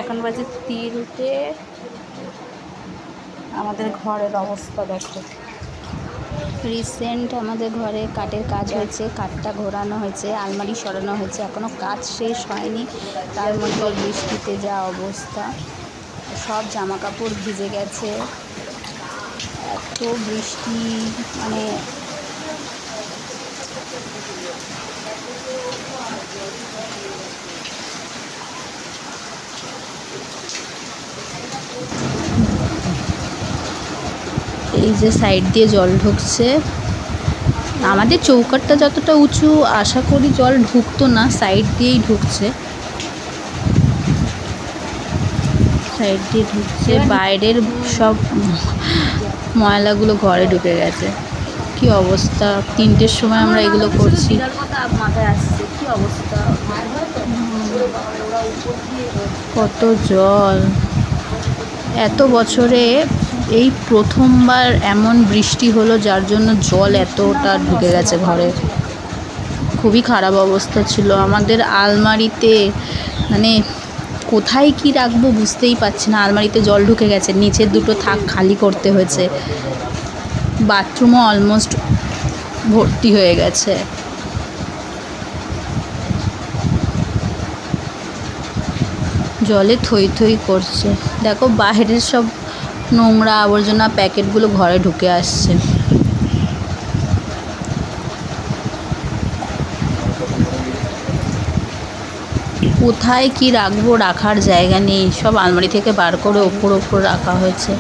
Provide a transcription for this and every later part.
এখন বাজে 3টে। আমাদের ঘরের অবস্থা দেখো। রিসেন্ট আমাদের ঘরে কাঠের কাজ হয়েছে, কাঠটা ঘোরানো হয়েছে, আলমারি সরানো হয়েছে, এখনও কাজ শেষ হয়নি। তার মধ্যে বৃষ্টিতে যা অবস্থা, সব জামা কাপড় ভিজে গেছে। এত বৃষ্টি, মানে এই যে সাইড দিয়ে জল ঢুকছে। আমাদের চৌকাঠটা যতটা উঁচু, আশা করি জল ঢুকতো না, সাইড দিয়েই ঢুকছে, সাইড দিয়ে ঢুকছে। বাইরের সব ময়লাগুলো ঘরে ঢুকে গেছে। কি অবস্থা! 3টের সময় আমরা এগুলো করছি। মাথায় আসছে কি অবস্থা, কত জল! এত বছরে এই প্রথমবার এমন বৃষ্টি হলো যার জন্য জল এতটা ঢুকে গেছে ঘরে। খুবই খারাপ অবস্থা ছিল আমাদের আলমারিতে, মানে কোথায় কি রাখবো বুঝতেই পারছি না। আলমারিতে জল ঢুকে গেছে, নিচের দুটো থাক খালি করতে হয়েছে, বাথরুমও অলমোস্ট ভর্তি হয়ে গেছে। জলে থই থই করছে। দেখো বাইরের সব নোংরা আবর্জনা প্যাকেটগুলো ঘরে ঢুকে আসছে। কোথায় কি রাখবো, রাখার জায়গা নেই, সব আলমারি থেকে বার করে ওপর রাখা হয়েছে।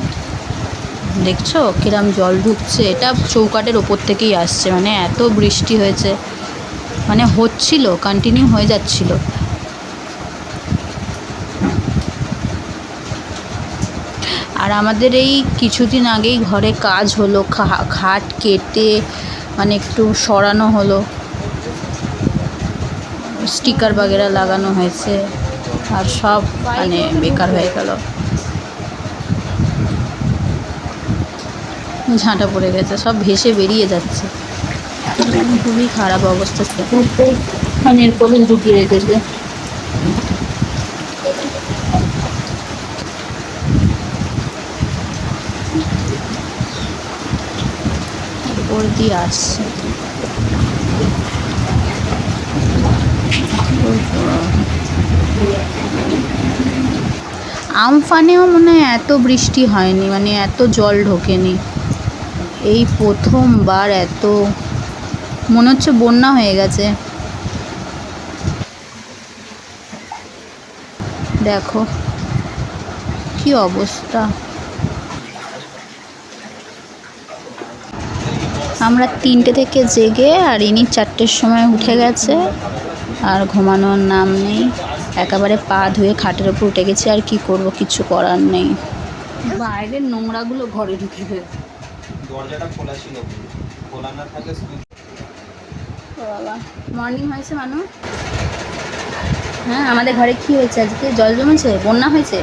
দেখছো কিরম জল ঢুকছে? এটা চৌকাঠের ওপর থেকেই আসছে, মানে এত বৃষ্টি হয়েছে, মানে হচ্ছিল, কন্টিনিউ হয়ে যাচ্ছিল। আর আমাদের এই কিছুদিন আগেই ঘরে কাজ হলো, খাট কেটে মানে একটু সরানো হলো, স্টিকার বাগেরা লাগানো হয়েছে, আর সব মানে বেকার হয়ে গেল, ঝাঁটা পড়ে গেছে, সব ভেসে বেরিয়ে যাচ্ছে। খুবই খারাপ অবস্থা, পানির কলে ঢুকিয়ে রেখেছে। ওপর দিয়ে আসছে। আমফানেও মনে হয় এত বৃষ্টি হয়নি, মানে এত জল ঢোকেনি। এই প্রথমবার এত, মনে হচ্ছে বন্যা হয়ে গেছে। দেখো কি অবস্থা। আমরা 3টে থেকে জেগে, আর ইনি 4টের সময় উঠে গেছে, আর ঘুমানোর নাম নেই। একেবারে পা ধুয়ে খাটের ওপর উঠে গেছি, আর কি করব, কিছু করার নেই। বাইরের নোংরাগুলো ঘরে ঢুকে গেছে। দরজাটা খোলা ছিল, খোলা না থাকলে বাবা। মর্নিং হয়েছে মানু? হ্যাঁ, আমাদের ঘরে কি হয়েছে আজকে? জল জমেছে, বন্যা হয়েছে।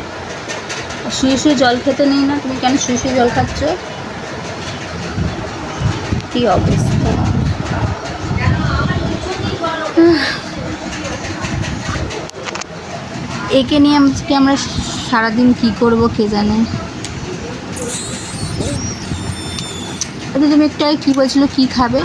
শুয়ে শুয়ে জল খেতে নেই না? তুমি কেন শুয়ে শুয়ে জল খাচ্ছ? কি অবস্থা! একে নিয়ে আজকে আমরা সারাদিন কি করব কে জানে। আচ্ছা তুমি একটা কি বলছিল, কি খাবে?